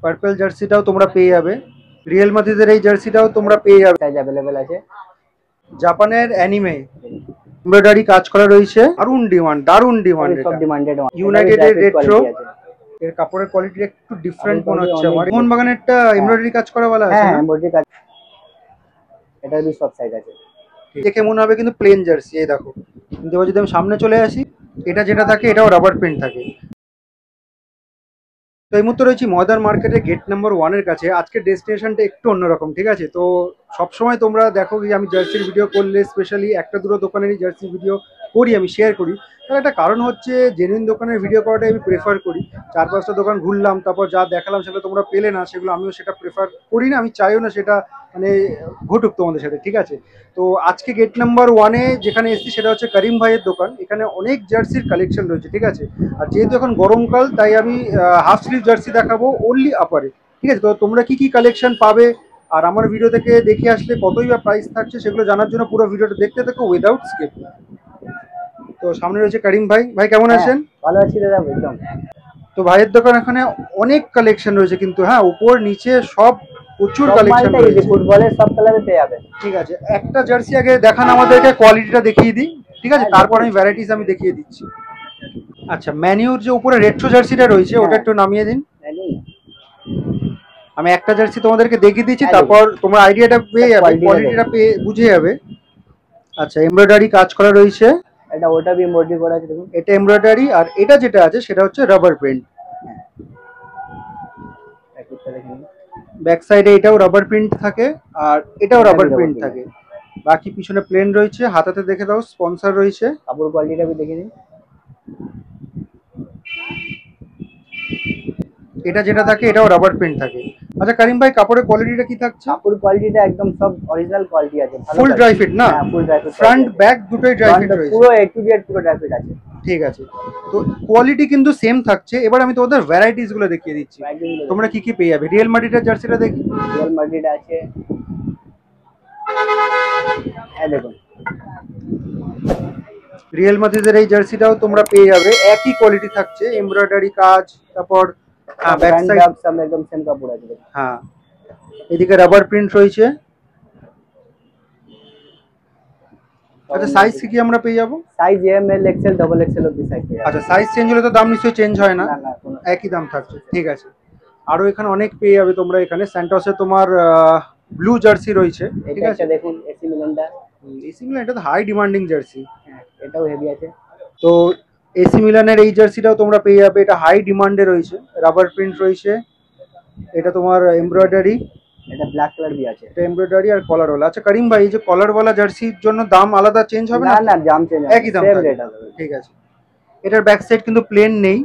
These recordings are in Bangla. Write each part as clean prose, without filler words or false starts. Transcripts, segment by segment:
পার্পল জার্সিটাও তোমরা পেয়ে যাবে। রিয়েল মাদ্রিদের এই জার্সিটাও তোমরা পেয়ে যাবে। সাইজ अवेलेबल আছে। জাপানের অ্যানিমে এমব্রয়ডারি কাজ করা রয়েছে, দারুন ডিমান্ড, সব ডিমান্ডেড। ইউনাইটেডের রেট্রো। এর কাপড়ের কোয়ালিটি একটু ডিফারেন্ট মনে হচ্ছে আমার। মোহনবাগানেরটা এমব্রয়ডারি কাজ করাওয়ালা আছে। হ্যাঁ, এমব্রয়ডারি কাজ। এটার भी সব সাইজ আছে। দেখে মনে হবে কিন্তু প্লেন জার্সি। এই দেখো, কিন্তু এবার যদি আমি সামনে চলে আসি, এটা যেটা থাকে এটাও রাবার প্রিন্ট থাকে। তো এই মুহূর্তে রয়েছি ময়দান মার্কেটের গেট নাম্বার 1 এর কাছে। আজকের ডেস্টিনেশনটা একটু অন্যরকম, ঠিক আছে? তো সবসময় তোমরা দেখো যে আমি জার্সির ভিডিও করলে স্পেশালি একটা দুটো দোকানেরই জার্সি ভিডিও করি, আমি শেয়ার করি। তার একটা কারণ হচ্ছে জেনুইন দোকানের ভিডিও করাটাই আমি প্রেফার করি। 4-5টা দোকান ঘুরলাম, তারপর যা দেখালাম সেগুলো তোমরা পেলে না, সেগুলো আমিও সেটা প্রেফার করি না, আমি চাইও না সেটা মানে ঘটুক তোমাদের সাথে, ঠিক আছে? তো আজকে গেট নাম্বার 1 এ যেখানে এসেছি সেটা হচ্ছে করিম ভাইয়ের দোকান। এখানে অনেক জার্সির কালেকশন রয়েছে, ঠিক আছে? আর যেহেতু এখন গরমকাল তাই আমি হাফ স্লিভ জার্সি দেখাবো ওনলি আপারে, ঠিক আছে? তো তোমরা কি কি কালেকশন পাবে আর আমার ভিডিও থেকে দেখে আসলে কতই বা প্রাইস থাকছে সেগুলো জানার জন্য পুরো ভিডিওটা দেখতে থাকো উইদাউট স্কিপ। তো সামনে রয়েছে করিম ভাই। ভাই কেমন আছেন? ভালো আছি দাদা, একদম। তো ভাইয়ের দোকান এখানে অনেক কালেকশন রয়েছে কিন্তু, হ্যাঁ, উপর নিচে সব প্রচুর কালেকশন রয়েছে। ফুটবলের সব কালারে পেয়ে যাবে। ঠিক আছে, একটা জার্সি আগে দেখান আমাদেরকে, কোয়ালিটিটা দেখিয়ে দিই, ঠিক আছে? তারপর আমি ভ্যারাইটিস আমি দেখিয়ে দিচ্ছি। আচ্ছা, ম্যানিউর যে উপরে রেট্রো জার্সিটা রয়েছে ওটা একটু নামিয়ে দিন। আমি একটা জার্সি তোমাদেরকে দেখিয়ে দিচ্ছি, তারপর তোমরা আইডিয়াটা পেয়ে যাবে, কোয়ালিটিটা পেয়ে বুঝে যাবে। আচ্ছা, এমব্রয়ডারি কাজ করা রয়েছে। এটা ওটা भी এমব্রয়ডারি করা আছে, দেখুন। এটা এমব্রয়ডারি, আর এটা যেটা আছে সেটা হচ্ছে রাবার প্রিন্ট। ব্যাক সাইডে এটাও রাবার প্রিন্ট থাকে আর এটাও রাবার প্রিন্ট থাকে। বাকি পিছনে প্লেন রয়েছে। হাতাতে দেখে দাও, স্পন্সর রয়েছে। কাপড় কোয়ালিটিটা भी দেখে নিন। এটা যেটা থাকে এটাও রাবার প্রিন্ট থাকে। আচ্ছা করিম ভাই, কাপড়ের কোয়ালিটিটা কি থাকছে? কাপড় কোয়ালিটিটা একদম সব অরিজিনাল কোয়ালিটি আছে। ফুল ড্রাই ফিট না? হ্যাঁ, ফুল ড্রাই ফিট। ফ্রন্ট ব্যাক দুটোই ড্রাই ফিট রয়েছে, পুরো এ টু জেড পুরো ড্রাই ফিট আছে। ঠিক আছে। তো কোয়ালিটি কিন্তু সেম থাকছে। এবার আমি তোমাদের ভ্যারাইটিস গুলো দেখিয়ে দিচ্ছি, তোমরা কি কি পেয়ে যাবে। রিয়েল মাদ্রিদের জার্সিটা দেখি। রিয়েল মাদ্রিড আছে, এই দেখুন। রিয়েল মাদ্রিদের এই জার্সিটাও তোমরা পেয়ে যাবে, একই কোয়ালিটি থাকছে, এমব্রয়ডারি কাজ, তারপর ব্যাক সাইড সব একদম সেম কাপড় আছে। হ্যাঁ, এদিকে রাবার প্রিন্ট রয়েছে। আচ্ছা, সাইজ কি আমরা পেয়ে যাবো? Size M L XL double XL অবধি সাইজ পেয়ে যাবেন। আচ্ছা, সাইজ চেঞ্জ হলে তো দাম নিশ্চয়ই চেঞ্জ হয় না? না, একই দাম থাকছে, ঠিক আছে। আরো এখানে অনেক পেয়ে যাবে তোমরা। এখানে স্যান্টসে তোমার ব্লু জার্সি রয়েছে, ঠিক আছে? দেখুন এসি মিলানটা। এসি মিলান এটা তো হাই ডিমান্ডিং জার্সি। হ্যাঁ, এটাও হেভি আছে। তো এসি মিলানের এই জার্সিটাও তোমরা পেয়ে যাবে, এটা হাই ডিমান্ডে রয়েছে, রাবার প্রিন্ট রয়েছে। এটা তোমার এমব্রয়ডারি, এটা ব্ল্যাক কালার भी আছে। এটা এমব্রয়ডারি আর কলার ওয়ালা। আচ্ছা করিম ভাই, এই যে কলার ওয়ালা জার্সির জন্য দাম আলাদা চেঞ্জ হবে না? না, দাম চেঞ্জ হবে, একই দাম সেম থাকবে, রেট হবে। ঠিক আছে। এটার ব্যাক সাইড কিন্তু প্লেন নেই,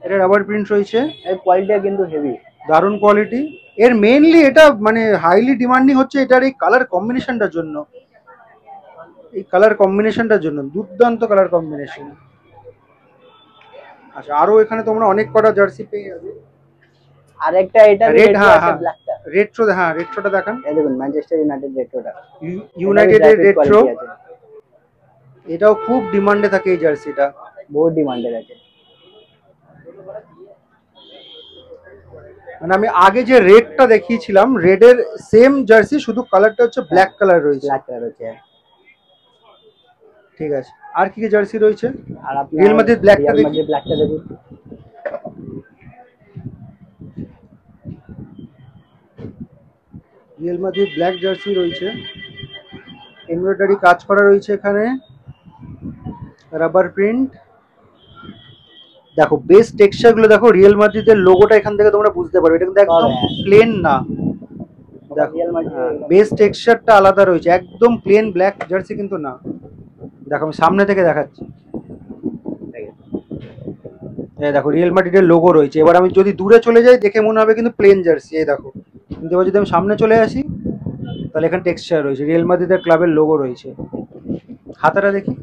এটা রাবার প্রিন্ট রয়েছে। এর কোয়ালিটি কিন্তু হেভি, দারুণ কোয়ালিটি। এর মেইনলি এটা মানে হাইলি ডিমান্ডিং হচ্ছে এটার এই কালার কম্বিনেশনটার জন্য। এই কালার কম্বিনেশনটার জন্য দুর্দান্ত কালার কম্বিনেশন। আচ্ছা, আরো এখানে তোমরা অনেক কটা জার্সি পেয়ে যাবে। আর একটা এটা রেড, হ্যাঁ ব্ল্যাকটা রেট্রো, হ্যাঁ রেট্রোটা দেখান। এই দেখুন ম্যানচেস্টার ইউনাইটেড রেট্রোটা, ইউনাইটেডের রেট্রো। এটাও খুব ডিমান্ডে থাকে এই জার্সিটা, বহুত ডিমান্ডেড আছে। মানে আমি আগে যে রেডটা দেখিয়েছিলাম, রেডের সেম জার্সি, শুধু কালারটা হচ্ছে ব্ল্যাক কালার রয়েছে। ব্ল্যাক কালার রয়েছে, ঠিক আছে। আর কি কি জার্সি রয়েছে? আর আপনি রিয়েল মাদ্রিদ ব্ল্যাকটা দেখি। ব্ল্যাকটা দেখুন। রিয়েল মাদ্রিদ ব্ল্যাক জার্সি রয়েছে, এমব্রয়ডারি কাজ করা রয়েছে এখানে, রাবার প্রিন্ট। দেখো বেস টেক্সচার গুলো দেখো, রিয়েল মাদ্রিদের লোগোটা এখান থেকে তোমরা বুঝতে পারবে, এটা কিন্তু একদম প্লেন না। দেখো বেস টেক্সচারটা আলাদা রয়েছে, একদম প্লেন ব্ল্যাক জার্সি কিন্তু না। দেখো আমি সামনে থেকে দেখাচ্ছি, এই দেখো রিয়েল মাদ্রিদের লোগো রয়েছে। এবার আমি যদি দূরে চলে যাই দেখে মনে হবে কিন্তু প্লেন জার্সি, এই দেখো। কিন্তু এবার যদি আমি সামনে চলে আসি তাহলে এখানে টেক্সচার রয়েছে, রিয়েল মাদ্রিদের ক্লাবের লোগো রয়েছে। হাতাটা দেখি,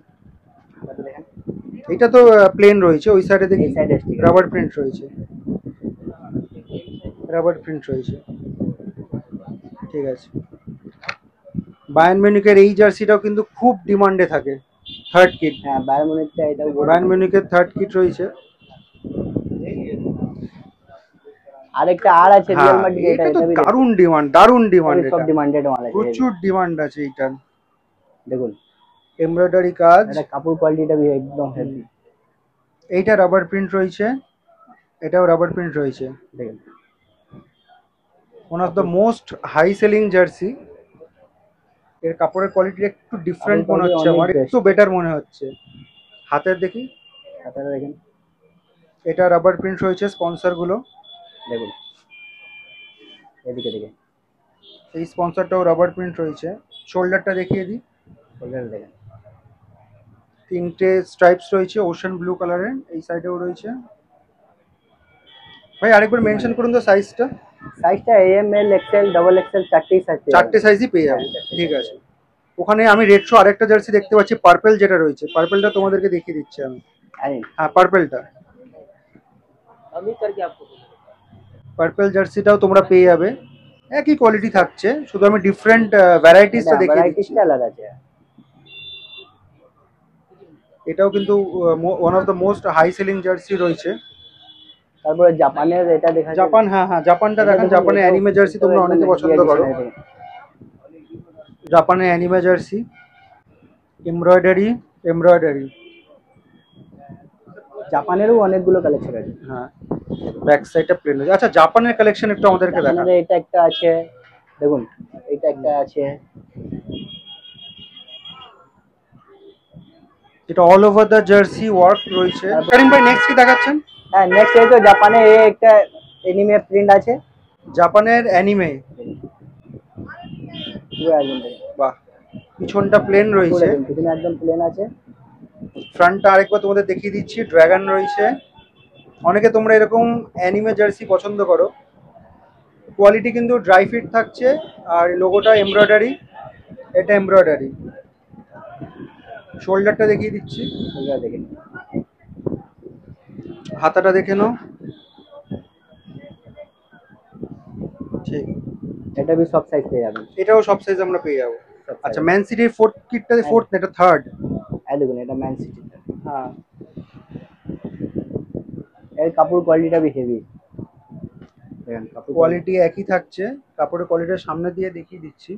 এটা তো প্লেন রয়েছে। ওই সাইডে দেখি রাবার প্রিন্ট রয়েছে, রাবার প্রিন্ট রয়েছে, ঠিক আছে। বায়ার্ন মিউনিখের এই জার্সিটাও কিন্তু খুব ডিমান্ডে থাকে, থার্ড কিট। হ্যাঁ, বায়ার্ন মিউনিখটা, এটাও বায়ার্ন মিউনিখের থার্ড কিট রয়েছে। আরেকটা আর আছে হ্যাঁ, রিয়েল মার্টিন, এটা তো দারুণ ডিমান্ড, দারুণ ডিমান্ড, সব এটা ডিমান্ডেড মাল আছে। প্রচুর ডিমান্ড আছে এইটার। দেখুন এমব্রয়ডারি কাজ, এটা কাপড় কোয়ালিটিটা একদম হেভি। এইটা রাবার প্রিন্ট রয়েছে, এটাও রাবার প্রিন্ট রয়েছে। দেখুন one of the most high selling jersey. এর কাপড়ের কোয়ালিটি একটু ডিফারেন্ট মনে হচ্ছে অনেক আমার, একটু best। বেটার মনে হচ্ছে। হাতের দেখি, আপনারা দেখেন, এটা রাবার প্রিন্ট রয়েছে স্পন্সর গুলো। দেখুন এদিকে দেখেন, এই স্পন্সরটাও রাবার প্রিন্ট রয়েছে। শোল্ডারটা দেখিয়ে দিই, শোল্ডার দেখেন, তিনটে স্ট্রাইপস রয়েছে ওশান ব্লু কালারের, এই সাইডেও রয়েছে। ভাই আরেকবার মেনশন করুন তো সাইজটা। সাইজটা M L XL double XL চারটেই সাইজ, চারটে সাইজই পেয়ে যাবে, ঠিক আছে। ওখানে আমি রেড আরেকটা জার্সি দেখতে পাচ্ছি, পার্পল যেটা রয়েছে, পার্পলটা তোমাদেরকে দেখিয়ে দিচ্ছি আমি। হ্যাঁ পার্পলটা, পার্পল জার্সিটাও তোমরা পেয়ে যাবে, একই কোয়ালিটি থাকছে, শুধু আমি ডিফারেন্ট ভ্যারাইটিসটা দেখিয়ে দিচ্ছি। ভ্যারাইটিসটা আলাদা আছে। এটাও কিন্তু one of the most high selling jersey রয়েছে। তারপরে জাপানের এটা দেখা যায়, জাপান, হ্যাঁ হ্যাঁ জাপানটা দেখেন, জাপানের অ্যানিমে জার্সি তোমরা অনেকে পছন্দ করো। জাপানের অ্যানিমে জার্সি, এমব্রয়ডারি, এমব্রয়ডারি। জাপানেরও অনেকগুলো কালেকশন আছে। হ্যাঁ, ব্যাক সাইডটা প্লেন আছে। আচ্ছা জাপানের কালেকশন একটু আমাদেরকে দেখান। জাপানের এটা একটা আছে, দেখুন এটা একটা আছে, এটা all over the jersey work রয়েছে। করিম ভাই নেক্সট কি দেখাচ্ছেন? হ্যাঁ নেক্সট এই তো জাপানে এই একটা এনিমে প্রিন্ট আছে, জাপানের অ্যানিমে, পুরো একদম দেখুন, বাহ। পিছনটা প্লেন রয়েছে, পিছনে একদম প্লেন আছে। ফ্রন্টটা আরেকবার তোমাদের দেখিয়ে দিচ্ছি, ড্রাগন রয়েছে। অনেকে তোমরা এরকম অ্যানিমে জার্সি পছন্দ করো। কোয়ালিটি কিন্তু ড্রাই ফিট থাকছে, আর লোগোটা এমব্রয়ডারি, এটা এমব্রয়ডারি। শোল্ডারটা দেখিয়ে দিচ্ছি, এগুলো দেখেন, হাতাটা দেখে নাও, ঠিক। এটা भी সব সাইজ পেয়ে যাবেন, এটাও সব সাইজ আমরা পেয়ে যাবো। আচ্ছা ম্যান সিটির ফোর্থ কিটটা, ফোর্থ না এটা থার্ড। এই দেখুন এটা ম্যান সিটি, হ্যাঁ এর কাপড় কোয়ালিটিটা भी হেভি, দেখেন কাপড় কোয়ালিটি একই থাকছে, কাপড়ের কোয়ালিটির সামনে দিয়ে দেখিয়ে দিচ্ছি।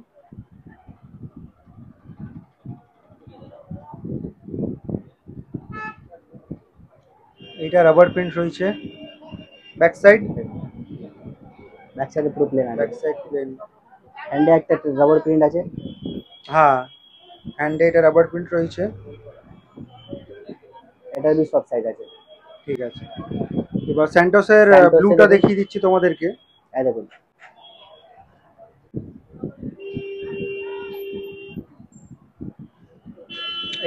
এটা রাবার প্রিন্ট রয়েছে, ব্যাক সাইড, ব্যাক সাইডে পুরো প্লেন আছে, ব্যাক সাইড প্লেন। হ্যান্ডে একটা রাবার প্রিন্ট আছে, হ্যাঁ হ্যান্ডে এটা রাবার প্রিন্ট রয়েছে। এটার भी সব সাইজ আছে, ঠিক আছে। এবার স্যান্টোসের ব্লুটা দেখিয়ে দিচ্ছি তোমাদেরকে। এই দেখুন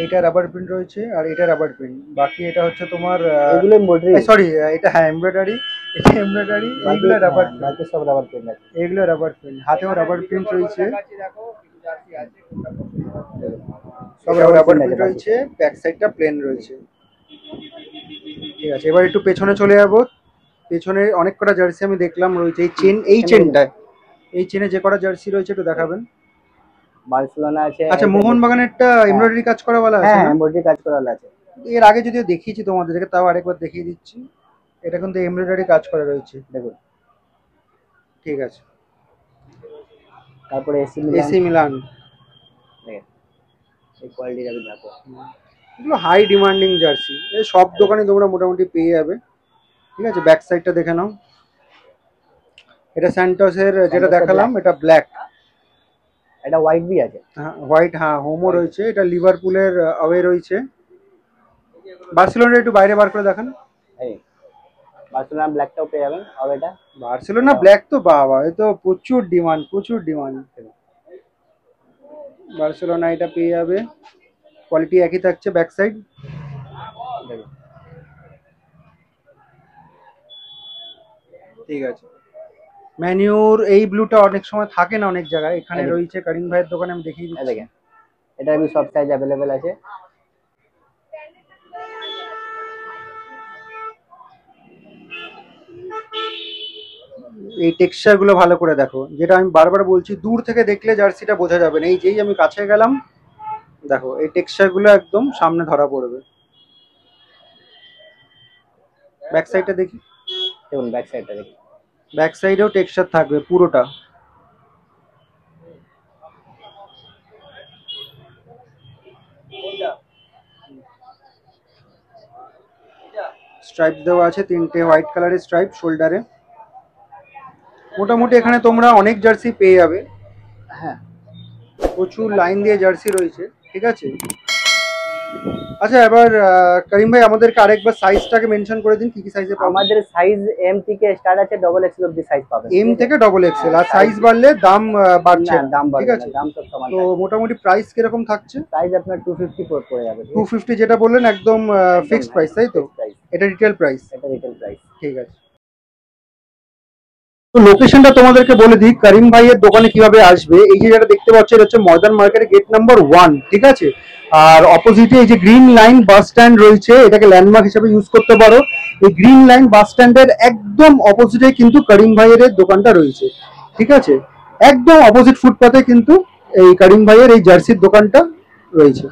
এইটা রাবার প্রিন্ট রয়েছে, আর এটা রাবার প্রিন্ট। বাকি এটা হচ্ছে তোমার এগুলো এমব্রয়ডারি, সরি এটা হ্যাঁ এমব্রয়ডারি, এটা এমব্রয়ডারি, এইগুলো রাবার প্রিন্ট, বাকি সব রাবার প্রিন্ট আছে, এইগুলো রাবার প্রিন্ট। হাতেও রাবার প্রিন্ট রয়েছে, সব রাবার প্রিন্ট রয়েছে, ব্যাক সাইডটা প্লেন রয়েছে। ঠিক আছে, এবার একটু পেছনে চলে যাবো। পেছনে অনেক কটা জার্সি আমি দেখলাম রয়েছে। এই চেন, এই চেনটায়, এই চেনে যে কটা জার্সি রয়েছে একটু দেখাবেন। বার্সেলোনা আছে। আচ্ছা মোহনবাগানেরটা এমব্রয়ডারি কাজ করা वाला আছে, হ্যাঁ এমব্রয়ডারি কাজ করা আছে। এর আগে যদিও দেখিয়েছি তোমাদেরকে, তাও আরেকবার দেখিয়ে দিচ্ছি। এটা কিন্তু এমব্রয়ডারি কাজ করা রয়েছে, দেখুন। ঠিক আছে। তারপরে এসি মিলান, দেখেন এই কোয়ালিটিটা भी দেখো, এগুলো হাই ডিমান্ডিং জার্সি, এই সব দোকানে তোমরা মোটামুটি পেয়ে যাবে। ঠিক আছে, ব্যাক সাইডটা দেখে নাও। এটা স্যান্টোসের যেটা দেখালাম, এটা ব্ল্যাক, এটা হোয়াইট भी আছে। হ্যাঁ হোয়াইট, হ্যাঁ হোমো রয়েছে। এটা লিভারপুলের অ্যাওয়ে রয়েছে। বার্সেলোনা একটু বাইরে বার করে দেখান। এই বার্সেলোনা ব্ল্যাকটাও পেয়ে যাবেন। আর এটা বার্সেলোনা ব্ল্যাক তো বাবা, এ তো প্রচুর ডিমান্ড, প্রচুর ডিমান্ড। বার্সেলোনা এটা পেয়ে যাবে, কোয়ালিটি একই থাকছে। ব্যাক সাইড দেখুন, ঠিক আছে। ম্যানিউর এই ব্লুটা অনেক সময় থাকে না অনেক জায়গায়, এখানে রয়েছে করিম ভাইয়ের দোকানে, আমি দেখিয়ে এই দিচ্ছি। দেখেন এটার भी সব সাইজ अवेलेबल আছে। এই টেক্সচার গুলো ভালো করে দেখো, যেটা আমি বারবার বলছি, দূর থেকে দেখলে জার্সিটা বোঝা যাবে না। এই যেই আমি কাছে গেলাম, দেখো এই টেক্সচার গুলো একদম সামনে ধরা পড়বে। ব্যাক সাইডটা দেখি, দেখুন ব্যাক সাইডটা দেখুন, ব্যাক সাইডেও টেক্সচার থাকবে পুরোটা। স্ট্রাইপ দেওয়া আছে, 3টে হোয়াইট কালারের স্ট্রাইপ শোল্ডারে। মোটামুটি এখানে তোমরা অনেক জার্সি পেয়ে যাবে। হ্যাঁ, প্রচুর লাইন দিয়ে জার্সি রয়েছে, ঠিক আছে। আচ্ছা, এবার করিম ভাই আমাদেরকে আরেকবার সাইজটাকে মেনশন করে দিন, কি কি সাইজে পাবো। আমাদের সাইজ এম থেকে স্টার্ট আছে, ডবল এক্সেল অবধি সাইজ পাবেন। এম থেকে ডবল এক্সেল, আর সাইজ বাড়লে দাম বাড়ছে, না, দাম ঠিক বাড়বে আছে। না, দাম সব সমান তো থাকবে। মোটামুটি প্রাইস কিরকম থাকছে? সাইজ আপনার 250 পড়ে যাবে। 250 যেটা বললেন একদম ফিক্সড প্রাইস, তাই তো? এটা রিটেল প্রাইস? এটা রিটেল প্রাইস। ঠিক আছে। তো লোকেশনটা তোমাদেরকে বলে দিই, করিম ভাইয়ের দোকানে কিভাবে আসবে। এই যে যেটা দেখতে পাচ্ছ এটা হচ্ছে মডার্ন মার্কেটের গেট নাম্বার 1, ঠিক আছে। আর অপোজিটে এই যে গ্রিন লাইন বাস স্ট্যান্ড রয়েছে, এটাকে ল্যান্ডমার্ক হিসেবে ইউজ করতে পারো। এই গ্রিন লাইন বাস স্ট্যান্ডের একদম অপোজিটে কিন্তু করিম ভাইয়ের দোকানটা রয়েছে, ঠিক আছে। একদম অপোজিট ফুটপাতে কিন্তু এই করিম ভাইয়ের এই জার্সির দোকানটা রয়েছে।